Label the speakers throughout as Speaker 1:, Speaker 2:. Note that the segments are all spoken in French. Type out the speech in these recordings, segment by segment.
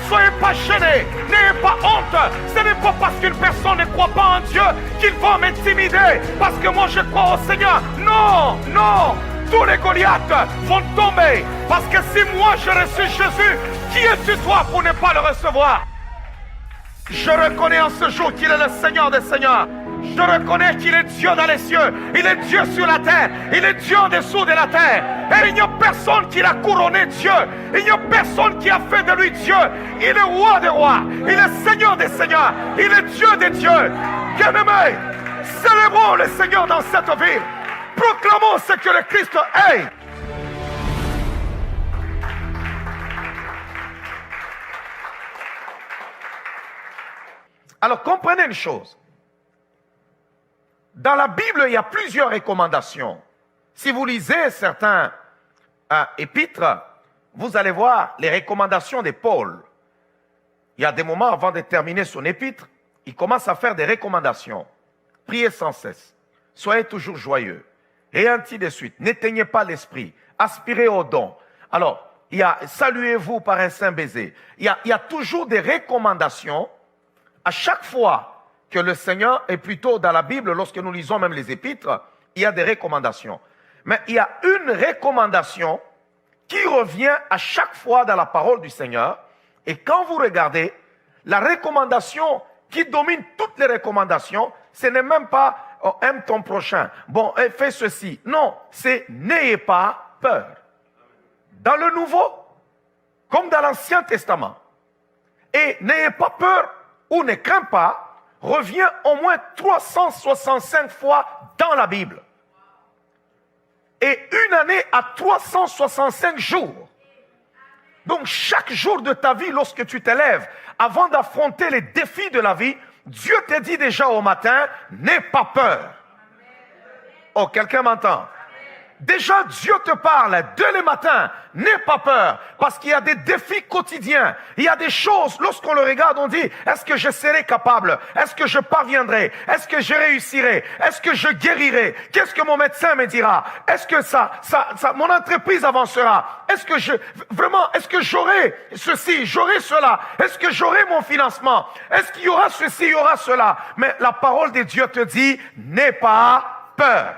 Speaker 1: soyez pas gênés, n'ayez pas honte. Ce n'est pas parce qu'une personne ne croit pas en Dieu qu'il va m'intimider, parce que moi je crois au Seigneur. Non, non, tous les Goliaths vont tomber, parce que si moi je reçu Jésus, qui es-tu toi pour ne pas le recevoir? Je reconnais en ce jour qu'il est le Seigneur des Seigneurs. Je reconnais qu'il est Dieu dans les cieux. Il est Dieu sur la terre. Il est Dieu en dessous de la terre. Et il n'y a personne qui l'a couronné Dieu. Il n'y a personne qui a fait de lui Dieu. Il est roi des rois. Il est Seigneur des seigneurs. Il est Dieu des dieux. Bien-aimés, célébrons le Seigneur dans cette ville. Proclamons ce que le Christ est. Alors comprenez une chose. Dans la Bible, il y a plusieurs recommandations. Si vous lisez certains épîtres, vous allez voir les recommandations de Paul. Il y a des moments avant de terminer son épître, il commence à faire des recommandations. Priez sans cesse. Soyez toujours joyeux. Et ainsi de suite. N'éteignez pas l'esprit. Aspirez au don. Alors, il y a saluez-vous par un saint baiser. Il y a toujours des recommandations. À chaque fois que le Seigneur est plutôt dans la Bible, lorsque nous lisons même les épîtres, il y a des recommandations. Mais il y a une recommandation qui revient à chaque fois dans la parole du Seigneur. Et quand vous regardez, la recommandation qui domine toutes les recommandations, ce n'est même pas oh, aime ton prochain. Bon, fais ceci. Non, c'est n'ayez pas peur. Dans le Nouveau, comme dans l'Ancien Testament. Et n'ayez pas peur ou ne crains pas, revient au moins 365 fois dans la Bible. Et une année a 365 jours. Donc chaque jour de ta vie, lorsque tu t'élèves, avant d'affronter les défis de la vie, Dieu te dit déjà au matin, n'aie pas peur. Oh, quelqu'un m'entend? Déjà, Dieu te parle dès le matin. N'aie pas peur, parce qu'il y a des défis quotidiens. Il y a des choses, lorsqu'on le regarde, on dit, est-ce que je serai capable? Est-ce que je parviendrai? Est-ce que je réussirai? Est-ce que je guérirai? Qu'est-ce que mon médecin me dira? Est-ce que mon entreprise avancera? Est-ce que j'aurai ceci, j'aurai cela? Est-ce que j'aurai mon financement? Est-ce qu'il y aura ceci, il y aura cela? Mais la parole de Dieu te dit, n'aie pas peur.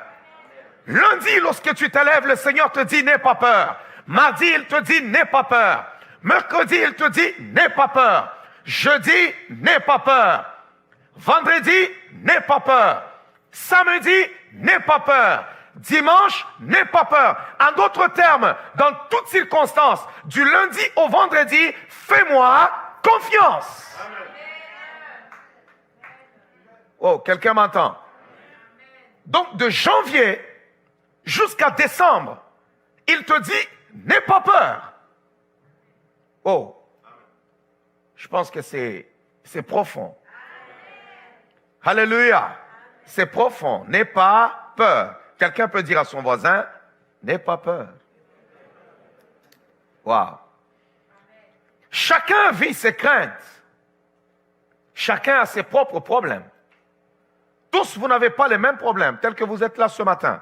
Speaker 1: Lundi, lorsque tu t'élèves, le Seigneur te dit, n'aie pas peur. Mardi, il te dit, n'aie pas peur. Mercredi, il te dit, n'aie pas peur. Jeudi, n'aie pas peur. Vendredi, n'aie pas peur. Samedi, n'aie pas peur. Dimanche, n'aie pas peur. En d'autres termes, dans toutes circonstances, du lundi au vendredi, fais-moi confiance. Oh, quelqu'un m'entend? Donc, de janvier jusqu'à décembre, il te dit, n'aie pas peur. Oh, je pense que c'est profond. Alléluia, c'est profond. N'aie pas peur. Quelqu'un peut dire à son voisin, n'aie pas peur. Wow. Chacun vit ses craintes. Chacun a ses propres problèmes. Tous, vous n'avez pas les mêmes problèmes, tels que vous êtes là ce matin.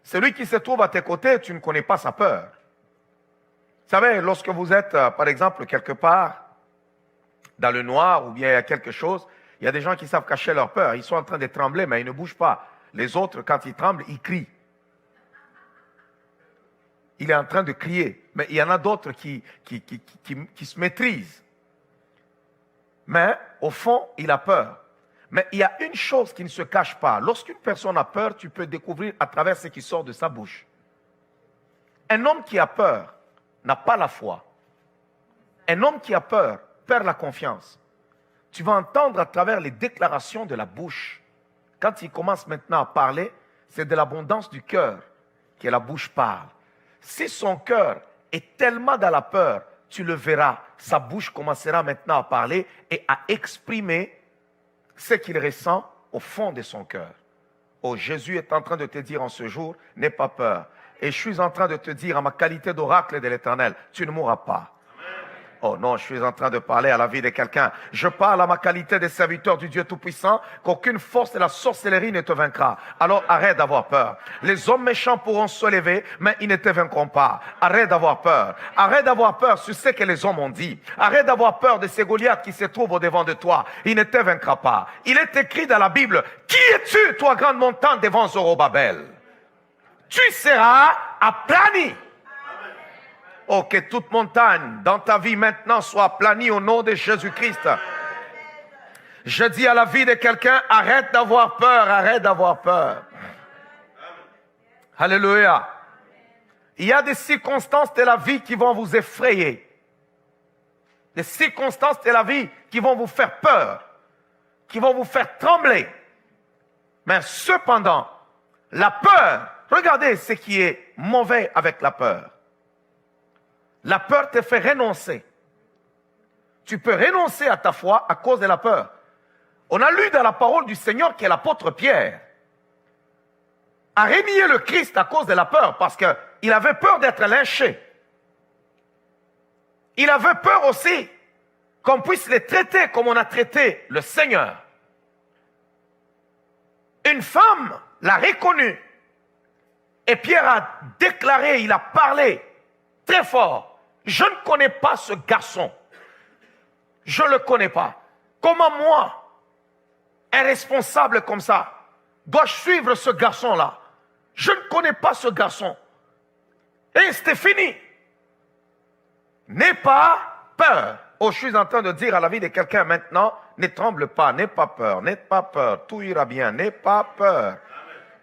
Speaker 1: Celui qui se trouve à tes côtés, tu ne connais pas sa peur. Vous savez, lorsque vous êtes, par exemple, quelque part, dans le noir, ou bien il y a quelque chose, il y a des gens qui savent cacher leur peur. Ils sont en train de trembler, mais ils ne bougent pas. Les autres, quand ils tremblent, ils crient. Il est en train de crier. Mais il y en a d'autres qui se maîtrisent. Mais, au fond, il a peur. Mais il y a une chose qui ne se cache pas. Lorsqu'une personne a peur, tu peux découvrir à travers ce qui sort de sa bouche. Un homme qui a peur n'a pas la foi. Un homme qui a peur perd la confiance. Tu vas entendre à travers les déclarations de la bouche. Quand il commence maintenant à parler, c'est de l'abondance du cœur que la bouche parle. Si son cœur est tellement dans la peur, tu le verras. Sa bouche commencera maintenant à parler et à exprimer ce qu'il ressent au fond de son cœur. Oh, Jésus est en train de te dire en ce jour, n'aie pas peur. Et je suis en train de te dire, en ma qualité d'oracle de l'Éternel, tu ne mourras pas. Amen. Oh non, je suis en train de parler à la vie de quelqu'un. Je parle à ma qualité de serviteur du Dieu Tout-Puissant, qu'aucune force de la sorcellerie ne te vaincra. Alors arrête d'avoir peur. Les hommes méchants pourront se lever, mais ils ne te vaincront pas. Arrête d'avoir peur. Arrête d'avoir peur sur ce que les hommes ont dit. Arrête d'avoir peur de ces Goliaths qui se trouvent au-devant de toi. Il ne te vaincra pas. Il est écrit dans la Bible, qui es-tu, toi, grande montagne devant Zorobabel? Tu seras aplani. Oh, que toute montagne dans ta vie maintenant soit aplanie au nom de Jésus-Christ. Je dis à la vie de quelqu'un, arrête d'avoir peur, arrête d'avoir peur. Alléluia. Il y a des circonstances de la vie qui vont vous effrayer. Des circonstances de la vie qui vont vous faire peur, qui vont vous faire trembler. Mais cependant, la peur, regardez ce qui est mauvais avec la peur. La peur te fait renoncer. Tu peux renoncer à ta foi à cause de la peur. On a lu dans la parole du Seigneur que l'apôtre Pierre a renié le Christ à cause de la peur parce qu'il avait peur d'être lynché. Il avait peur aussi qu'on puisse les traiter comme on a traité le Seigneur. Une femme l'a reconnu et Pierre a déclaré, il a parlé très fort. Je ne connais pas ce garçon. Je ne le connais pas. Comment moi, un responsable comme ça, dois-je suivre ce garçon-là? Je ne connais pas ce garçon. Et c'était fini. N'aie pas peur. Oh, je suis en train de dire à la vie de quelqu'un maintenant, ne tremble pas, n'aie pas peur, n'aie pas peur, tout ira bien, n'aie pas peur.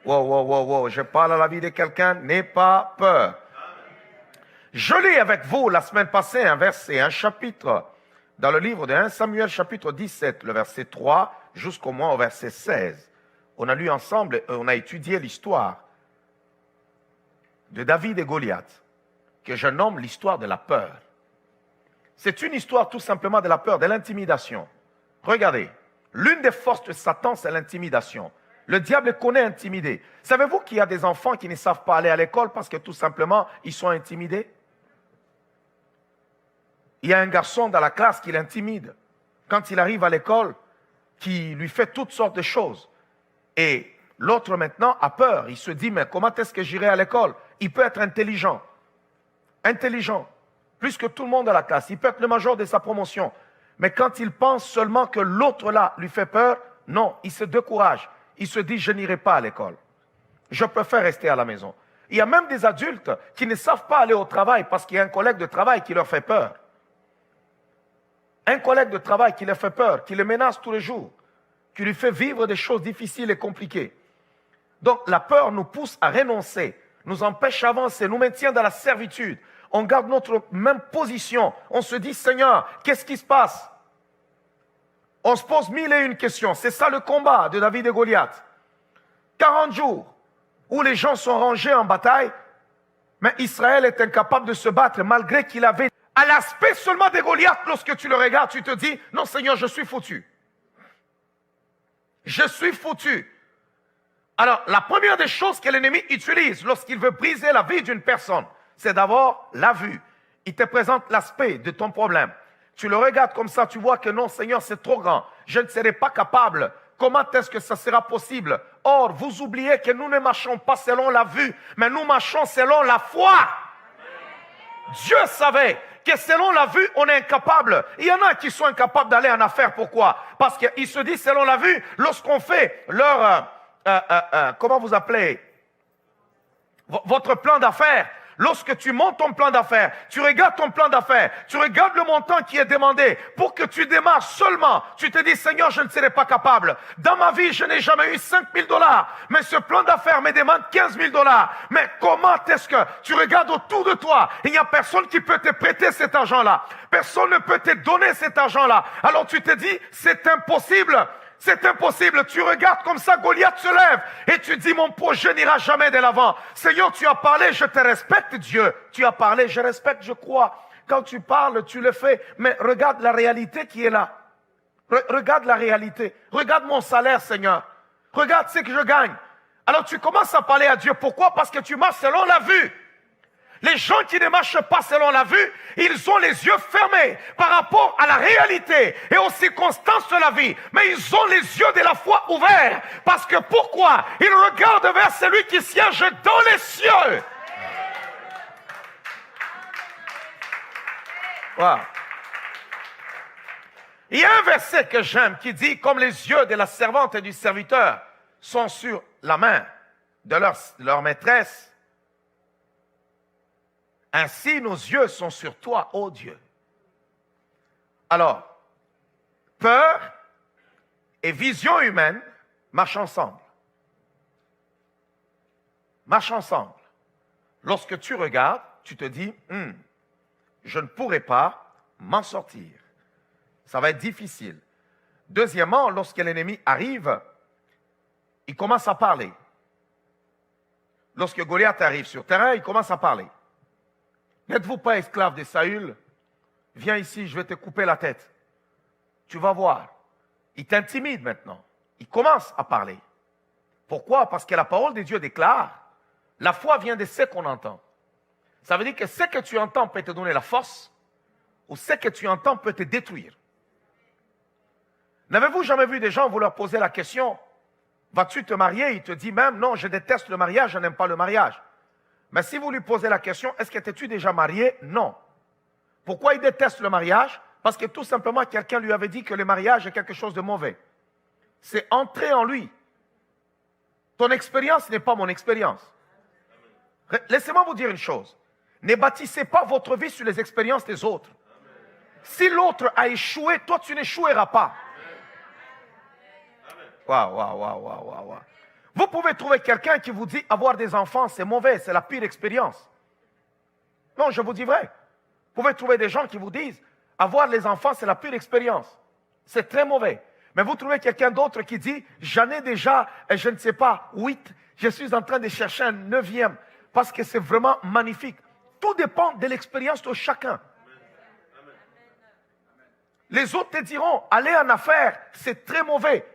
Speaker 1: Wow, je parle à la vie de quelqu'un, n'aie pas peur. Je lis avec vous la semaine passée un verset, un chapitre, dans le livre de 1 Samuel chapitre 17, le verset 3 jusqu'au moins au verset 16. On a lu ensemble, on a étudié l'histoire de David et Goliath, que je nomme l'histoire de la peur. C'est une histoire tout simplement de la peur, de l'intimidation. Regardez, l'une des forces de Satan, c'est l'intimidation. Le diable connaît intimider. Savez-vous qu'il y a des enfants qui ne savent pas aller à l'école parce que tout simplement, ils sont intimidés? Il y a un garçon dans la classe qui l'intimide. Quand il arrive à l'école, qui lui fait toutes sortes de choses. Et l'autre maintenant a peur. Il se dit, mais comment est-ce que j'irai à l'école? Il peut être intelligent. Intelligent. Plus que tout le monde à la classe. Il peut être le major de sa promotion. Mais quand il pense seulement que l'autre là lui fait peur, non, il se décourage. Il se dit, je n'irai pas à l'école. Je préfère rester à la maison. Il y a même des adultes qui ne savent pas aller au travail parce qu'il y a un collègue de travail qui leur fait peur. Un collègue de travail qui leur fait peur, qui les menace tous les jours, qui lui fait vivre des choses difficiles et compliquées. Donc la peur nous pousse à renoncer, nous empêche d'avancer, nous maintient dans la servitude. On garde notre même position. On se dit, Seigneur, qu'est-ce qui se passe? On se pose 1001 questions. C'est ça le combat de David et Goliath. 40 jours où les gens sont rangés en bataille, mais Israël est incapable de se battre malgré qu'il avait... À l'aspect seulement des Goliaths, lorsque tu le regardes, tu te dis, non Seigneur, je suis foutu. Je suis foutu. Alors, la première des choses que l'ennemi utilise lorsqu'il veut briser la vie d'une personne, c'est d'abord la vue. Il te présente l'aspect de ton problème. Tu le regardes comme ça, tu vois que non Seigneur, c'est trop grand. Je ne serai pas capable. Comment est-ce que ça sera possible? Or, vous oubliez que nous ne marchons pas selon la vue, mais nous marchons selon la foi. Dieu savait que selon la vue, on est incapable. Il y en a qui sont incapables d'aller en affaires. Pourquoi? Parce qu'ils se disent, selon la vue, lorsqu'on fait leur... comment vous appelez? Votre plan d'affaires. Lorsque tu montes ton plan d'affaires, tu regardes ton plan d'affaires, tu regardes le montant qui est demandé pour que tu démarres seulement. Tu te dis, Seigneur, je ne serai pas capable. Dans ma vie, je n'ai jamais eu 5 000 $. Mais ce plan d'affaires me demande 15 000 $. Mais comment est-ce que tu regardes autour de toi? Il n'y a personne qui peut te prêter cet argent-là. Personne ne peut te donner cet argent-là. Alors tu te dis, c'est impossible. C'est impossible. Tu regardes comme ça, Goliath se lève et tu dis, mon projet n'ira jamais de l'avant. Seigneur, tu as parlé, je te respecte, Dieu. Tu as parlé, je respecte, je crois. Quand tu parles, tu le fais. Mais regarde la réalité qui est là. Regarde la réalité. Regarde mon salaire, Seigneur. Regarde ce que je gagne. Alors tu commences à parler à Dieu. Pourquoi? Parce que tu marches selon la vue. Les gens qui ne marchent pas selon la vue, ils ont les yeux fermés par rapport à la réalité et aux circonstances de la vie. Mais ils ont les yeux de la foi ouverts. Parce que pourquoi? Ils regardent vers celui qui siège dans les cieux. Wow. Il y a un verset que j'aime qui dit, comme les yeux de la servante et du serviteur sont sur la main de leur maîtresse, ainsi nos yeux sont sur toi, ô Dieu. Alors, peur et vision humaine marchent ensemble. Marchent ensemble. Lorsque tu regardes, tu te dis, je ne pourrai pas m'en sortir. Ça va être difficile. Deuxièmement, lorsque l'ennemi arrive, il commence à parler. Lorsque Goliath arrive sur le terrain, il commence à parler. N'êtes-vous pas esclave de Saül? Viens ici, je vais te couper la tête. Tu vas voir. Il t'intimide maintenant. Il commence à parler. Pourquoi? Parce que la parole de Dieu déclare, la foi vient de ce qu'on entend. Ça veut dire que ce que tu entends peut te donner la force, ou ce que tu entends peut te détruire. N'avez-vous jamais vu des gens, vous leur posez la question, vas-tu te marier? Il te dit même, non, je déteste le mariage, je n'aime pas le mariage. Mais si vous lui posez la question, est-ce que t'es-tu déjà marié? Non. Pourquoi il déteste le mariage? Parce que tout simplement, quelqu'un lui avait dit que le mariage est quelque chose de mauvais. C'est entrer en lui. Ton expérience n'est pas mon expérience. Laissez-moi vous dire une chose. Ne bâtissez pas votre vie sur les expériences des autres. Si l'autre a échoué, toi tu n'échoueras pas. Waouh. Vous pouvez trouver quelqu'un qui vous dit avoir des enfants, c'est mauvais, c'est la pire expérience. Non, je vous dis vrai. Vous pouvez trouver des gens qui vous disent avoir les enfants, c'est la pire expérience. C'est très mauvais. Mais vous trouvez quelqu'un d'autre qui dit j'en ai déjà, je ne sais pas, 8, je suis en train de chercher un 9e parce que c'est vraiment magnifique. Tout dépend de l'expérience de chacun. Les autres te diront aller en affaires, c'est très mauvais.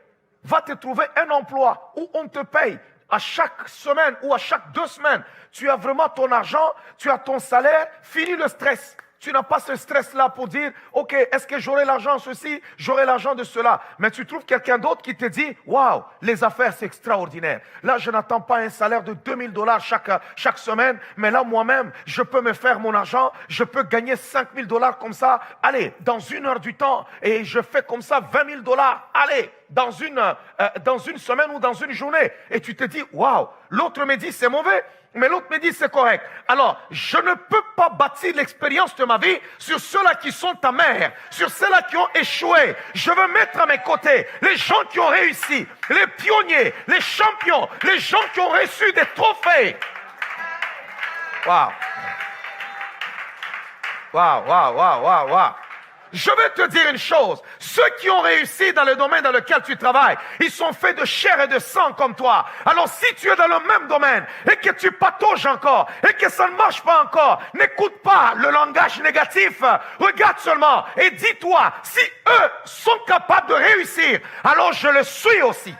Speaker 1: Va te trouver un emploi où on te paye à chaque semaine ou à chaque 2 semaines. Tu as vraiment ton argent, tu as ton salaire, fini le stress. Tu n'as pas ce stress-là pour dire, ok, est-ce que j'aurai l'argent de ceci, j'aurai l'argent de cela. Mais tu trouves quelqu'un d'autre qui te dit, waouh, les affaires c'est extraordinaire. Là, je n'attends pas un salaire de $2000 chaque semaine, mais là, moi-même, je peux me faire mon argent, je peux gagner $5000 comme ça. Allez, dans 1 heure du temps, et je fais comme ça $20 000. Allez, dans une semaine ou dans une journée. Et tu te dis, waouh, l'autre me dit c'est mauvais. Mais l'autre me dit c'est correct. Alors, je ne peux pas bâtir l'expérience de ma vie sur ceux-là qui sont amers, sur ceux-là qui ont échoué. Je veux mettre à mes côtés les gens qui ont réussi, les pionniers, les champions, les gens qui ont reçu des trophées. Waouh. Je vais te dire une chose, ceux qui ont réussi dans le domaine dans lequel tu travailles, ils sont faits de chair et de sang comme toi. Alors si tu es dans le même domaine et que tu patauges encore et que ça ne marche pas encore, n'écoute pas le langage négatif, regarde seulement et dis-toi, si eux sont capables de réussir, alors je le suis aussi.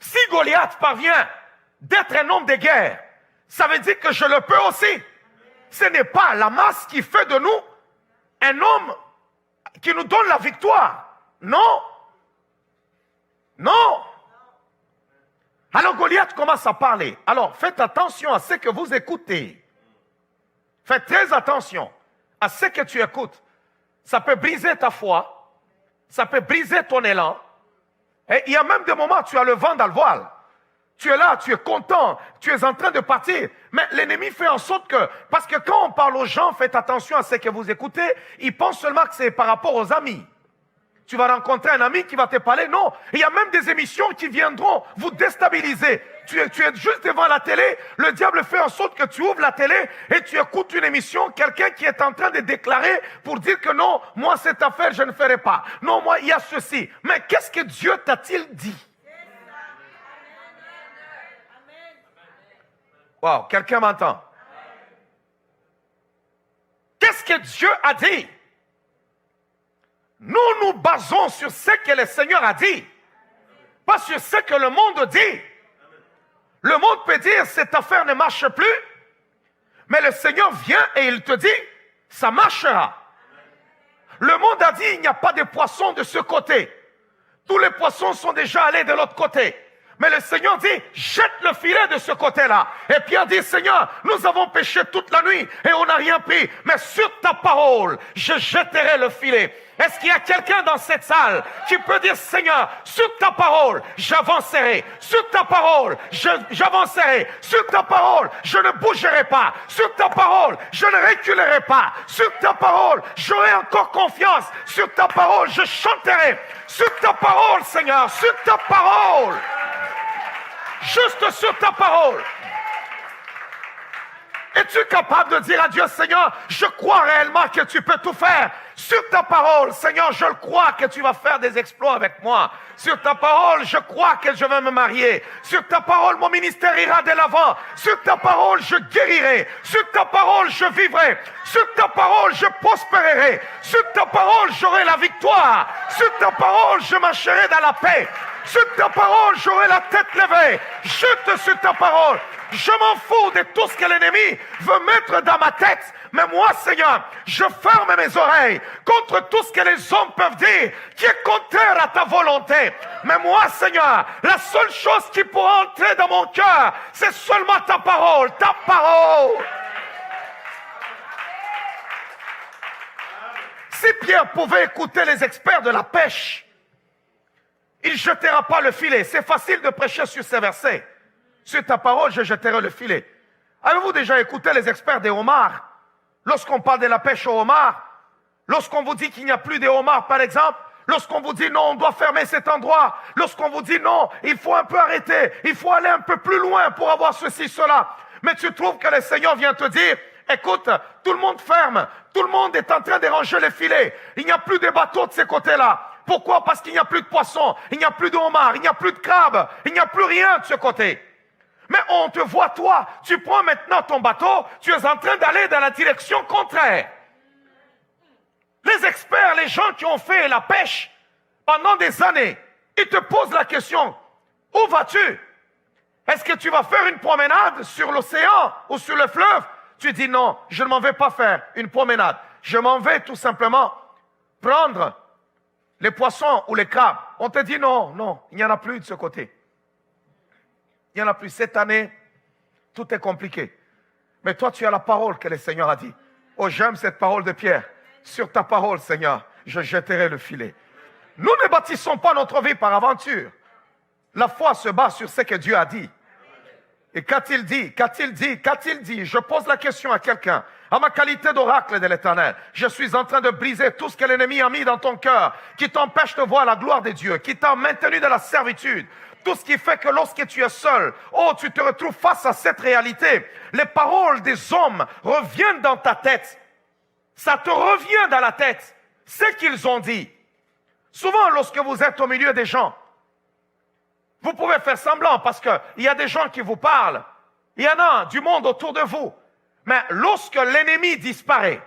Speaker 1: Si Goliath parvient d'être un homme de guerre, ça veut dire que je le peux aussi. Ce n'est pas la masse qui fait de nous un homme qui nous donne la victoire. Non. Alors Goliath commence à parler. Alors faites attention à ce que vous écoutez. Faites très attention à ce que tu écoutes. Ça peut briser ta foi. Ça peut briser ton élan. Et il y a même des moments où tu as le vent dans le voile. Tu es là, tu es content, tu es en train de partir. Mais l'ennemi fait en sorte que, parce que quand on parle aux gens, faites attention à ce que vous écoutez, ils pensent seulement que c'est par rapport aux amis. Tu vas rencontrer un ami qui va te parler. Non, il y a même des émissions qui viendront vous déstabiliser. Tu es juste devant la télé, le diable fait en sorte que tu ouvres la télé et tu écoutes une émission, quelqu'un qui est en train de déclarer pour dire que non, moi cette affaire je ne ferai pas. Non, moi il y a ceci. Mais qu'est-ce que Dieu t'a-t-il dit? Wow, quelqu'un m'entend? Qu'est-ce que Dieu a dit? Nous nous basons sur ce que le Seigneur a dit, pas sur ce que le monde dit. Le monde peut dire, cette affaire ne marche plus, mais le Seigneur vient et il te dit, ça marchera. Le monde a dit, il n'y a pas de poissons de ce côté. Tous les poissons sont déjà allés de l'autre côté. Mais le Seigneur dit, jette le filet de ce côté-là. Et Pierre dit, Seigneur, nous avons péché toute la nuit et on n'a rien pris. Mais sur ta parole, je jetterai le filet. Est-ce qu'il y a quelqu'un dans cette salle qui peut dire, Seigneur, sur ta parole, j'avancerai. Sur ta parole, j'avancerai. Sur ta parole, je ne bougerai pas. Sur ta parole, je ne reculerai pas. Sur ta parole, j'aurai encore confiance. Sur ta parole, je chanterai. Sur ta parole, Seigneur, sur ta parole. Juste sur ta parole. Es-tu capable de dire à Dieu, Seigneur, je crois réellement que tu peux tout faire. Sur ta parole, Seigneur, je le crois que tu vas faire des exploits avec moi. Sur ta parole, je crois que je vais me marier. Sur ta parole, mon ministère ira de l'avant. Sur ta parole, je guérirai. Sur ta parole, je vivrai. Sur ta parole, je prospérerai. Sur ta parole, j'aurai la victoire. Sur ta parole, je marcherai dans la paix. Sur ta parole, j'aurai la tête levée. Jute sur ta parole. Je m'en fous de tout ce que l'ennemi veut mettre dans ma tête. Mais moi, Seigneur, je ferme mes oreilles contre tout ce que les hommes peuvent dire qui est contraire à ta volonté. Mais moi, Seigneur, la seule chose qui pourra entrer dans mon cœur, c'est seulement ta parole. Ta parole. Si Pierre pouvait écouter les experts de la pêche, il ne jettera pas le filet. C'est facile de prêcher sur ces versets. Sur ta parole, je jetterai le filet. Avez-vous déjà écouté les experts des homards? Lorsqu'on parle de la pêche aux homards, lorsqu'on vous dit qu'il n'y a plus de homards, par exemple, lorsqu'on vous dit non, on doit fermer cet endroit, lorsqu'on vous dit non, il faut un peu arrêter, il faut aller un peu plus loin pour avoir ceci, cela. Mais tu trouves que le Seigneur vient te dire, écoute, tout le monde ferme, tout le monde est en train de ranger les filets, il n'y a plus de bateaux de ces côtés-là. Pourquoi? Parce qu'il n'y a plus de poissons, il n'y a plus de homards, il n'y a plus de crabes, il n'y a plus rien de ce côté. Mais on te voit, toi, tu prends maintenant ton bateau, tu es en train d'aller dans la direction contraire. Les experts, les gens qui ont fait la pêche pendant des années, ils te posent la question, où vas-tu? Est-ce que tu vas faire une promenade sur l'océan ou sur le fleuve? Tu dis non, je ne m'en vais pas faire une promenade. Je m'en vais tout simplement prendre les poissons ou les crabes. On te dit non, non, il n'y en a plus de ce côté. Il n'y en a plus. Cette année, tout est compliqué. Mais toi, tu as la parole que le Seigneur a dit. Oh, j'aime cette parole de Pierre. Sur ta parole, Seigneur, je jetterai le filet. Nous ne bâtissons pas notre vie par aventure. La foi se base sur ce que Dieu a dit. Et qu'a-t-il dit? Qu'a-t-il dit? Qu'a-t-il dit? Je pose la question à quelqu'un. À ma qualité d'oracle de l'Éternel, je suis en train de briser tout ce que l'ennemi a mis dans ton cœur, qui t'empêche de voir la gloire de Dieu, qui t'a maintenu dans la servitude. Tout ce qui fait que lorsque tu es seul, oh, tu te retrouves face à cette réalité. Les paroles des hommes reviennent dans ta tête. Ça te revient dans la tête. Ce qu'ils ont dit. Souvent, lorsque vous êtes au milieu des gens, vous pouvez faire semblant parce qu'il y a des gens qui vous parlent. Il y en a du monde autour de vous. Mais lorsque l'ennemi disparaît,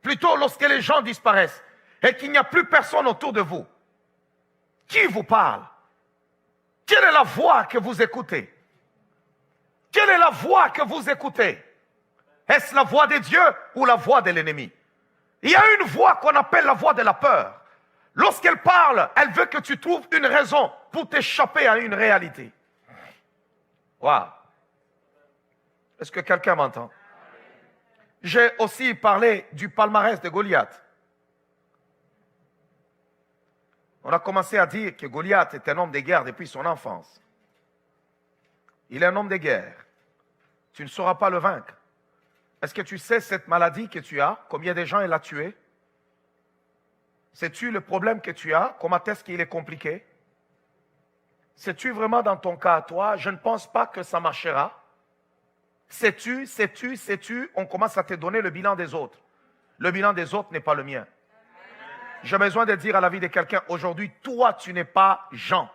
Speaker 1: plutôt lorsque les gens disparaissent et qu'il n'y a plus personne autour de vous, qui vous parle? Quelle est la voix que vous écoutez? Quelle est la voix que vous écoutez? Est-ce la voix de Dieu ou la voix de l'ennemi? Il y a une voix qu'on appelle la voix de la peur. Lorsqu'elle parle, elle veut que tu trouves une raison pour t'échapper à une réalité. Waouh! Est-ce que quelqu'un m'entend? J'ai aussi parlé du palmarès de Goliath. On a commencé à dire que Goliath est un homme de guerre depuis son enfance. Il est un homme de guerre. Tu ne sauras pas le vaincre. Est-ce que tu sais cette maladie que tu as? Combien de gens elle a tué? Sais-tu le problème que tu as? Comment est-ce qu'il est compliqué? Sais-tu vraiment dans ton cas à toi? Je ne pense pas que ça marchera. Sais-tu? On commence à te donner le bilan des autres. Le bilan des autres n'est pas le mien. J'ai besoin de dire à la vie de quelqu'un, aujourd'hui, toi, tu n'es pas Jean.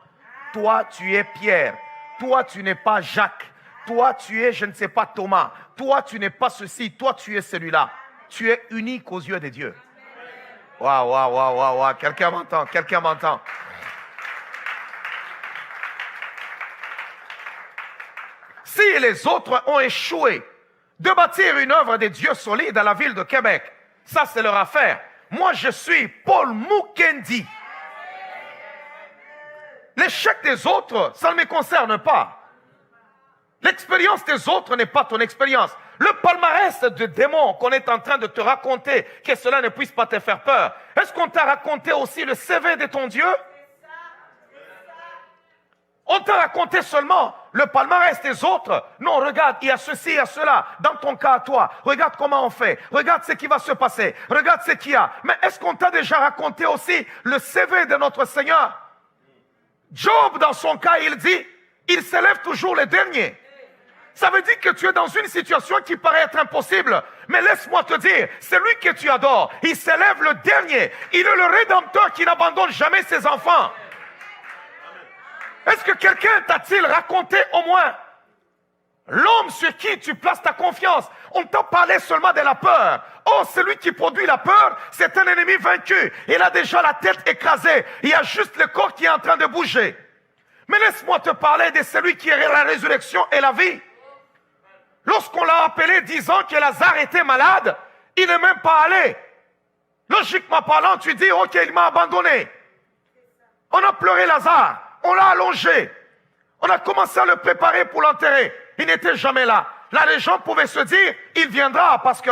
Speaker 1: Toi, tu es Pierre. Toi, tu n'es pas Jacques. Toi, tu es, je ne sais pas, Thomas. Toi, tu n'es pas ceci. Toi, tu es celui-là. Tu es unique aux yeux de Dieu. Waouh, waouh, waouh, waouh, waouh. Quelqu'un m'entend, quelqu'un m'entend. et les autres ont échoué de bâtir une œuvre de Dieu solide à la ville de Québec. Ça, c'est leur affaire. Moi, je suis Paul Mukendi. L'échec des autres, ça ne me concerne pas. L'expérience des autres n'est pas ton expérience. Le palmarès de démons qu'on est en train de te raconter, que cela ne puisse pas te faire peur. Est-ce qu'on t'a raconté aussi le CV de ton Dieu? On t'a raconté seulement le palmarès des autres. Non, regarde, il y a ceci, il y a cela. Dans ton cas à toi, regarde comment on fait. Regarde ce qui va se passer. Regarde ce qu'il y a. Mais est-ce qu'on t'a déjà raconté aussi le CV de notre Seigneur? Job, dans son cas, il dit, il s'élève toujours le dernier. Ça veut dire que tu es dans une situation qui paraît être impossible. Mais laisse-moi te dire, celui que tu adores, il s'élève le dernier. Il est le Rédempteur qui n'abandonne jamais ses enfants. Est-ce que quelqu'un t'a-t-il raconté au moins l'homme sur qui tu places ta confiance? On t'a parlé seulement de la peur. Oh, celui qui produit la peur, c'est un ennemi vaincu. Il a déjà la tête écrasée. Il y a juste le corps qui est en train de bouger. Mais laisse-moi te parler de celui qui est la résurrection et la vie. Lorsqu'on l'a appelé disant que Lazare était malade, il n'est même pas allé. Logiquement parlant, tu dis, ok, il m'a abandonné. On a pleuré Lazare. On l'a allongé. On a commencé à le préparer pour l'enterrer. Il n'était jamais là. Là, les gens pouvaient se dire, il viendra parce que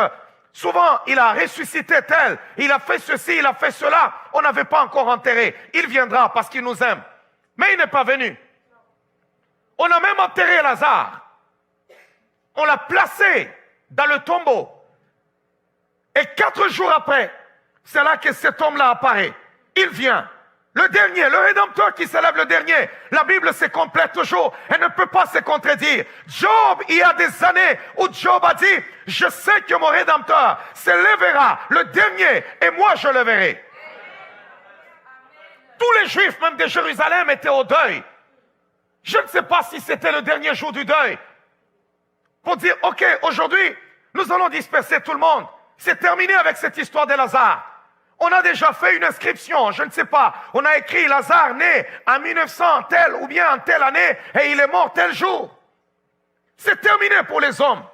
Speaker 1: souvent, il a ressuscité tel, il a fait ceci, il a fait cela. On n'avait pas encore enterré. Il viendra parce qu'il nous aime. Mais il n'est pas venu. On a même enterré Lazare. On l'a placé dans le tombeau. Et 4 jours après, c'est là que cet homme-là apparaît. Il vient. Le dernier, le Rédempteur qui s'élève le dernier. La Bible se complète toujours. Elle ne peut pas se contredire. Job, il y a des années où Job a dit, je sais que mon Rédempteur s'élèvera le dernier et moi je le verrai. Tous les Juifs, même de Jérusalem, étaient au deuil. Je ne sais pas si c'était le dernier jour du deuil. Pour dire, ok, aujourd'hui, nous allons disperser tout le monde. C'est terminé avec cette histoire de Lazare. On a déjà fait une inscription, je ne sais pas. On a écrit Lazare né en 1900 tel ou bien en telle année et il est mort tel jour. C'est terminé pour les hommes.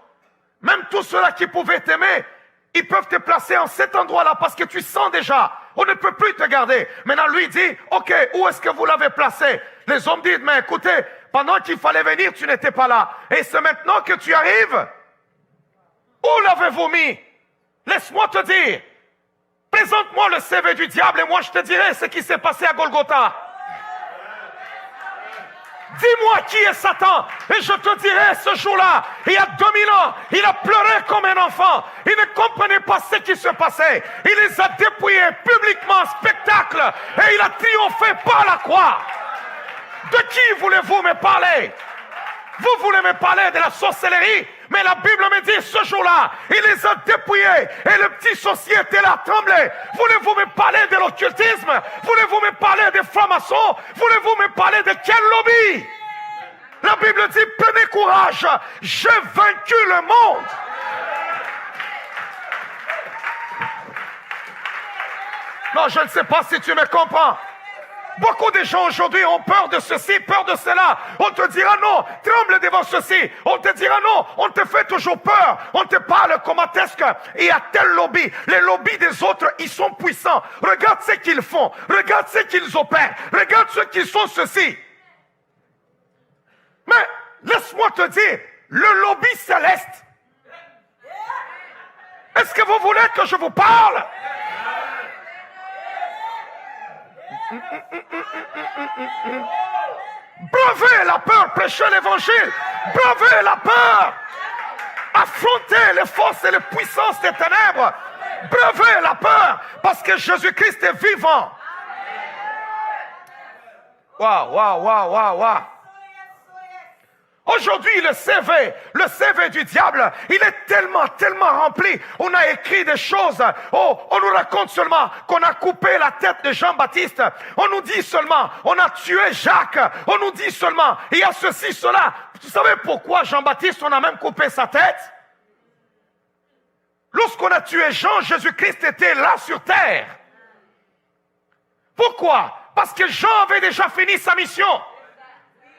Speaker 1: Même tous ceux-là qui pouvaient t'aimer, ils peuvent te placer en cet endroit-là parce que tu sens déjà, on ne peut plus te garder. Maintenant, lui dit, ok, où est-ce que vous l'avez placé? Les hommes disent, mais écoutez, pendant qu'il fallait venir, tu n'étais pas là. Et c'est maintenant que tu arrives. Où l'avez-vous mis? Laisse-moi te dire. Présente-moi le CV du diable et moi je te dirai ce qui s'est passé à Golgotha. Dis-moi qui est Satan et je te dirai ce jour-là, il y a 2000 ans, il a pleuré comme un enfant. Il ne comprenait pas ce qui se passait. Il les a dépouillés publiquement en spectacle et il a triomphé par la croix. De qui voulez-vous me parler? Vous voulez me parler de la sorcellerie? Mais la Bible me dit ce jour-là, il les a dépouillés et le petit sorcier était là, tremblé. Voulez-vous me parler de l'occultisme? Voulez-vous me parler des francs-maçons? Voulez-vous me parler de quel lobby? La Bible dit, prenez courage, j'ai vaincu le monde. Non, je ne sais pas si tu me comprends. Beaucoup de gens aujourd'hui ont peur de ceci, peur de cela. On te dira non, tremble devant ceci. On te dira non, on te fait toujours peur. On te parle comment est-ce qu'il y a tel lobby. Les lobbies des autres, ils sont puissants. Regarde ce qu'ils font. Regarde ce qu'ils opèrent. Regarde ce qu'ils sont ceci. Mais laisse-moi te dire, le lobby céleste. Est-ce que vous voulez que je vous parle? Bravez la peur, prêchez l'évangile. Bravez la peur. Affrontez les forces et les puissances des ténèbres. Bravez la peur parce que Jésus-Christ est vivant. Waouh, waouh, waouh, waouh, waouh. Aujourd'hui, le CV du diable, il est tellement rempli. On a écrit des choses. Oh, on nous raconte seulement qu'on a coupé la tête de Jean-Baptiste. On nous dit seulement, on a tué Jacques. On nous dit seulement, il y a ceci, cela. Vous savez pourquoi Jean-Baptiste, on a même coupé sa tête? Lorsqu'on a tué Jean, Jésus-Christ était là sur terre. Pourquoi? Parce que Jean avait déjà fini sa mission.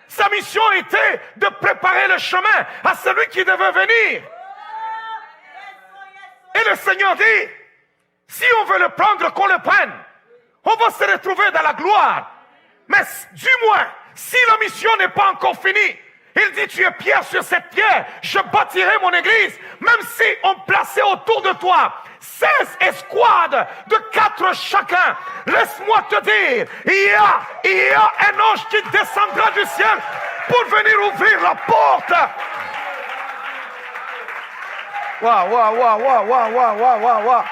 Speaker 1: Sa mission était de préparer le chemin à celui qui devait venir. Et le Seigneur dit, si on veut le prendre, qu'on le prenne. On va se retrouver dans la gloire. Mais du moins, si la mission n'est pas encore finie, il dit, tu es pierre sur cette pierre, je bâtirai mon église. Même si on plaçait autour de toi 16 escouades de 4 chacun, laisse-moi te dire, il y a un ange qui descendra du ciel pour venir ouvrir la porte. Waouh, waouh, waouh, waouh, waouh, waouh, waouh, waouh.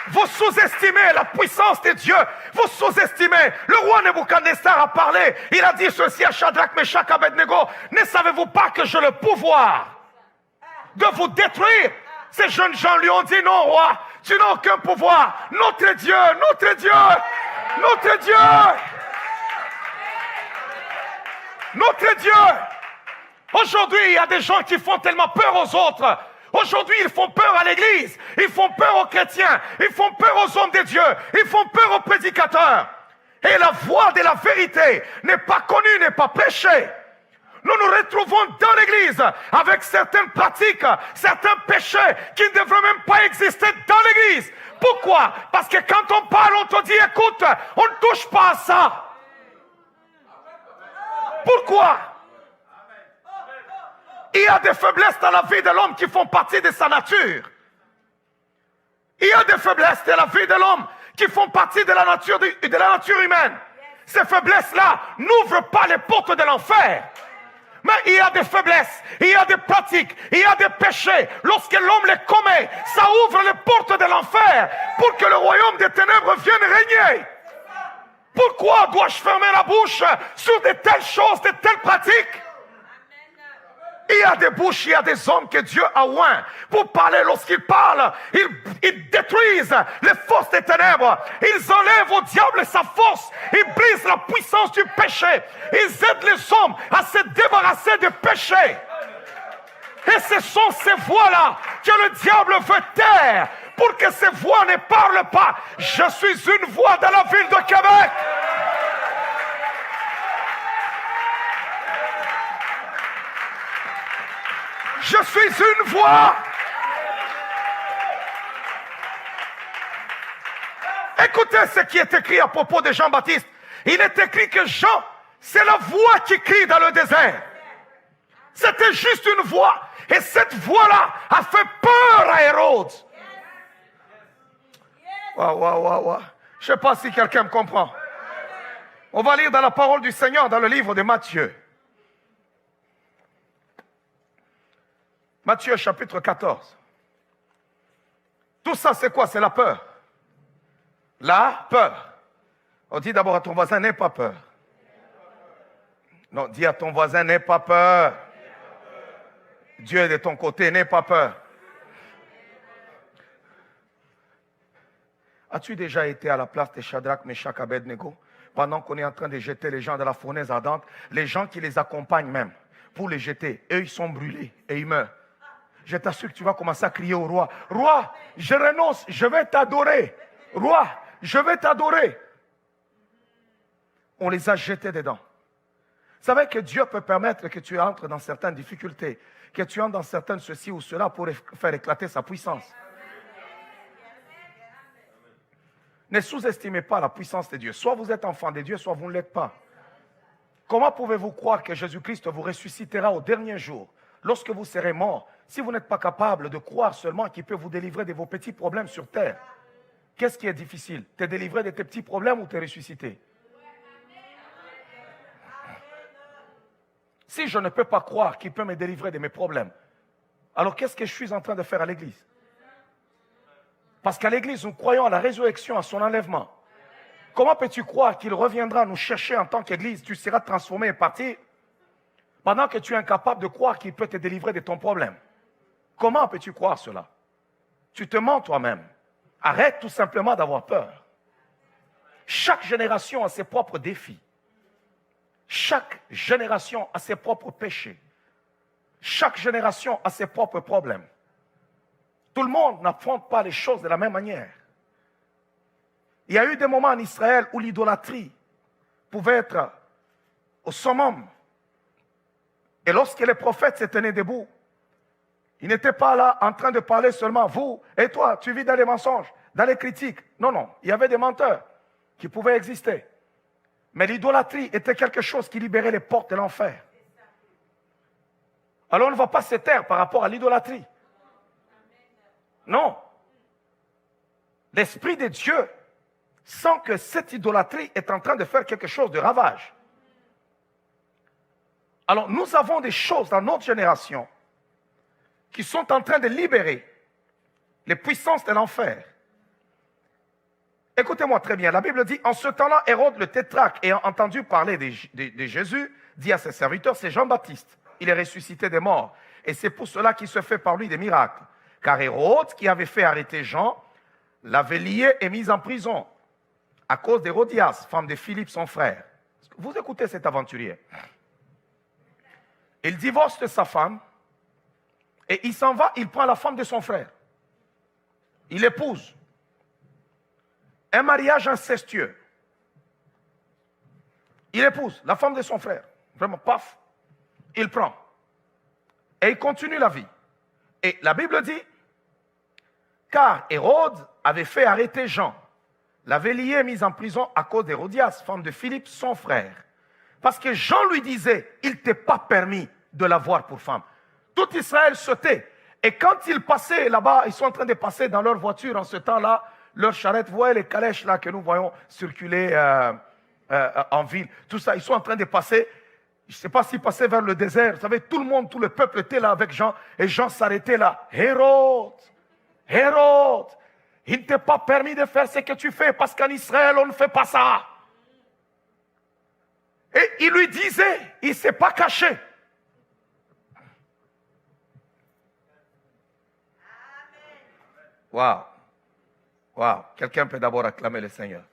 Speaker 1: Vous sous-estimez la puissance de Dieu. Vous sous-estimez. Le roi Nebuchadnezzar a parlé. Il a dit ceci à Shadrach, Meshach, Abednego. Ne savez-vous pas que j'ai le pouvoir de vous détruire? Ces jeunes gens lui ont dit, non, roi, tu n'as aucun pouvoir. Notre Dieu, notre Dieu, notre Dieu, notre Dieu. Aujourd'hui, il y a des gens qui font tellement peur aux autres. Aujourd'hui, ils font peur à l'église, ils font peur aux chrétiens, ils font peur aux hommes de Dieu, ils font peur aux prédicateurs. Et la voie de la vérité n'est pas connue, n'est pas prêchée. Nous nous retrouvons dans l'église avec certaines pratiques, certains péchés qui ne devraient même pas exister dans l'église. Pourquoi? Parce que quand on parle, on te dit, écoute, on ne touche pas à ça. Pourquoi? Il y a des faiblesses dans la vie de l'homme qui font partie de sa nature. Il y a des faiblesses dans la vie de l'homme qui font partie de la nature humaine. Ces faiblesses-là n'ouvrent pas les portes de l'enfer. Mais il y a des faiblesses, il y a des pratiques, il y a des péchés. Lorsque l'homme les commet, ça ouvre les portes de l'enfer pour que le royaume des ténèbres vienne régner. Pourquoi dois-je fermer la bouche sur de telles choses, de telles pratiques? Il y a des bouches, il y a des hommes que Dieu a oints pour parler. Lorsqu'ils parlent, ils détruisent les forces des ténèbres. Ils enlèvent au diable sa force. Ils brisent la puissance du péché. Ils aident les hommes à se débarrasser des péchés. Et ce sont ces voix-là que le diable veut taire pour que ces voix ne parlent pas. Je suis une voix dans la ville de Québec. Je suis une voix. Écoutez ce qui est écrit à propos de Jean-Baptiste. Il est écrit que Jean, c'est la voix qui crie dans le désert. C'était juste une voix. Et cette voix-là a fait peur à Hérode. Je ne sais pas si quelqu'un me comprend. On va lire dans la parole du Seigneur dans le livre de Matthieu. Matthieu chapitre 14. Tout ça c'est quoi? C'est la peur. La peur. On dit d'abord à ton voisin, n'aie pas peur. Non, dis à ton voisin, n'aie pas peur. Dieu est de ton côté, n'aie pas peur. As-tu déjà été à la place de Shadrach, Meshach, Abednego, pendant qu'on est en train de jeter les gens dans la fournaise ardente, les gens qui les accompagnent même, pour les jeter, eux ils sont brûlés et ils meurent. Je t'assure que tu vas commencer à crier au roi. Roi, je renonce, je vais t'adorer. Roi, je vais t'adorer. On les a jetés dedans. Vous savez que Dieu peut permettre que tu entres dans certaines difficultés, que tu entres dans certaines ceci ou cela pour faire éclater sa puissance. Ne sous-estimez pas la puissance de Dieu. Soit vous êtes enfant de Dieu, soit vous ne l'êtes pas. Comment pouvez-vous croire que Jésus-Christ vous ressuscitera au dernier jour, lorsque vous serez mort, si vous n'êtes pas capable de croire seulement qu'il peut vous délivrer de vos petits problèmes sur terre? Qu'est-ce qui est difficile? Te délivrer de tes petits problèmes ou te ressusciter? Si je ne peux pas croire qu'il peut me délivrer de mes problèmes, alors qu'est-ce que je suis en train de faire à l'église? Parce qu'à l'église, nous croyons à la résurrection, à son enlèvement. Comment peux-tu croire qu'il reviendra nous chercher en tant qu'église? Tu seras transformé et parti pendant que tu es incapable de croire qu'il peut te délivrer de ton problème. Comment peux-tu croire cela? Tu te mens toi-même. Arrête tout simplement d'avoir peur. Chaque génération a ses propres défis. Chaque génération a ses propres péchés. Chaque génération a ses propres problèmes. Tout le monde n'affronte pas les choses de la même manière. Il y a eu des moments en Israël où l'idolâtrie pouvait être au summum. Et lorsque les prophètes se tenaient debout, ils n'étaient pas là en train de parler seulement, vous et toi, tu vis dans les mensonges, dans les critiques. Non, non, il y avait des menteurs qui pouvaient exister. Mais l'idolâtrie était quelque chose qui libérait les portes de l'enfer. Alors on ne va pas se taire par rapport à l'idolâtrie. Non. L'Esprit de Dieu sent que cette idolâtrie est en train de faire quelque chose de ravage. Alors nous avons des choses dans notre génération qui sont en train de libérer les puissances de l'enfer. Écoutez-moi très bien, la Bible dit, en ce temps-là, Hérode le tétrarque, ayant entendu parler de Jésus, dit à ses serviteurs, c'est Jean-Baptiste, il est ressuscité des morts. Et c'est pour cela qu'il se fait par lui des miracles. Car Hérode, qui avait fait arrêter Jean, l'avait lié et mis en prison à cause d'Hérodias, femme de Philippe, son frère. Vous écoutez cet aventurier. Il divorce de sa femme et il s'en va, il prend la femme de son frère. Il épouse. Un mariage incestueux. Il épouse la femme de son frère. Vraiment, paf, il prend. Et il continue la vie. Et la Bible dit, car Hérode avait fait arrêter Jean, l'avait lié et mis en prison à cause d'Hérodias, femme de Philippe, son frère. Parce que Jean lui disait, il ne t'est pas permis de l'avoir pour femme. Tout Israël sautait. Et quand ils passaient là-bas, ils sont en train de passer dans leur voiture en ce temps-là, leur charrette, vous voyez les calèches là que nous voyons circuler en ville, tout ça, ils sont en train de passer, je ne sais pas s'ils passaient vers le désert, vous savez, tout le monde, tout le peuple était là avec Jean, et Jean s'arrêtait là. Hérode, Hérode, il ne t'est pas permis de faire ce que tu fais, parce qu'en Israël, on ne fait pas ça. Et il lui disait, il ne s'est pas caché. Waouh. Waouh. Quelqu'un peut d'abord acclamer le Seigneur.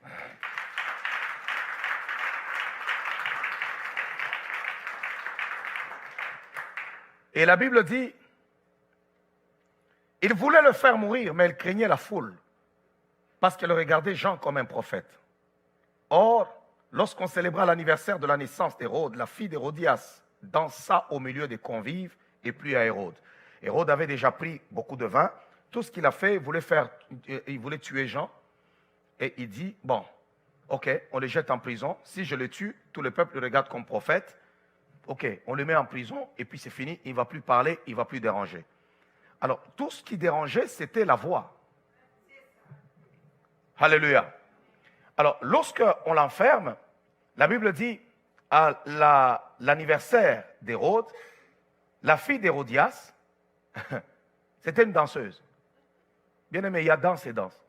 Speaker 1: Et la Bible dit, il voulait le faire mourir, mais il craignait la foule, parce qu'elle regardait Jean comme un prophète. Or, lorsqu'on célébra l'anniversaire de la naissance d'Hérode, la fille d'Hérodias dansa au milieu des convives et plut à Hérode. Hérode avait déjà pris beaucoup de vin. Tout ce qu'il a fait, il voulait tuer Jean. Et il dit, bon, ok, on le jette en prison. Si je le tue, tout le peuple le regarde comme prophète. Ok, on le met en prison et puis c'est fini. Il ne va plus parler, il ne va plus déranger. Alors, tout ce qui dérangeait, c'était la voix. Alléluia. Alors, lorsqu'on l'enferme, la Bible dit, à l'anniversaire d'Hérode, la fille d'Hérodias, c'était une danseuse. Bien aimé, il y a danse et danse.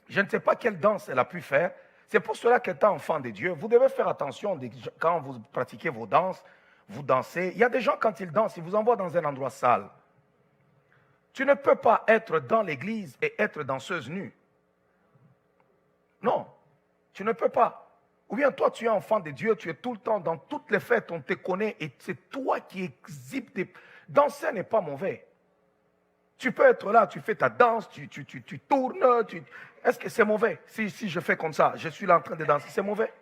Speaker 1: Je ne sais pas quelle danse elle a pu faire. C'est pour cela qu'étant enfant de Dieu, vous devez faire attention quand vous pratiquez vos danses, vous dansez. Il y a des gens, quand ils dansent, ils vous envoient dans un endroit sale. Tu ne peux pas être dans l'église et être danseuse nue. Non, tu ne peux pas. Ou bien toi, tu es enfant de Dieu, tu es tout le temps dans toutes les fêtes, on te connaît et c'est toi qui exhibes des... Danser n'est pas mauvais. Tu peux être là, tu fais ta danse, tu tournes. Est-ce que c'est mauvais si je fais comme ça, je suis là en train de danser, c'est mauvais?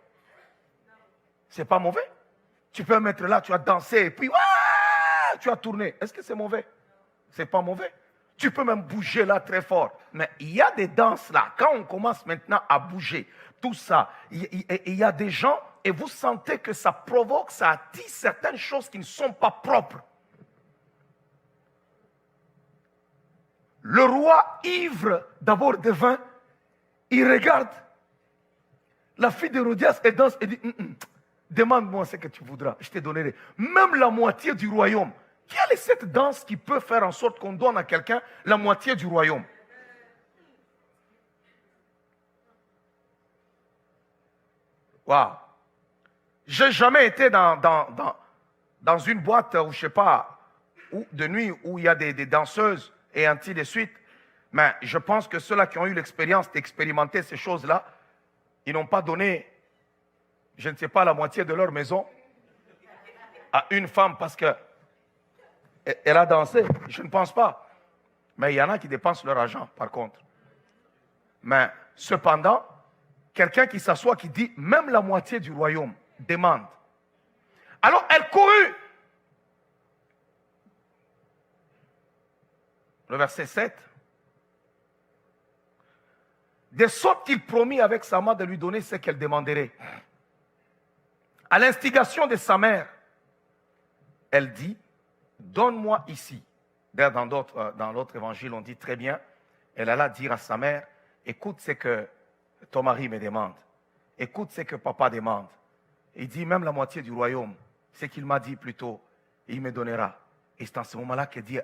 Speaker 1: C'est pas mauvais? Tu peux mettre là, tu as dansé et puis tu as tourné. Est-ce que c'est mauvais? C'est pas mauvais. Tu peux même bouger là très fort. Mais il y a des danses là, quand on commence maintenant à bouger, tout ça, il y a des gens et vous sentez que ça provoque, ça attire certaines choses qui ne sont pas propres. Le roi ivre d'abord de vin, il regarde la fille d'Hérodias et danse et dit, demande-moi ce que tu voudras, je te donnerai. Même la moitié du royaume. Quelle est cette danse qui peut faire en sorte qu'on donne à quelqu'un la moitié du royaume? Waouh! J'ai jamais été dans une boîte où je sais pas, de nuit où il y a des danseuses et ainsi de suite. Mais je pense que ceux-là qui ont eu l'expérience d'expérimenter ces choses-là, ils n'ont pas donné, je ne sais pas, la moitié de leur maison à une femme parce qu'elle a dansé. Je ne pense pas. Mais il y en a qui dépensent leur argent, par contre. Mais cependant, quelqu'un qui s'assoit, qui dit, même la moitié du royaume demande. Alors elle courut. Le verset 7. De sorte qu'il promit avec sa main de lui donner ce qu'elle demanderait. À l'instigation de sa mère, elle dit, donne-moi ici. D'ailleurs, dans l'autre évangile, on dit très bien, elle alla dire à sa mère, écoute ce que ton mari me demande. Écoute ce que papa demande. Il dit, même la moitié du royaume, ce qu'il m'a dit plutôt, il me donnera. Et c'est en ce moment-là qu'elle dit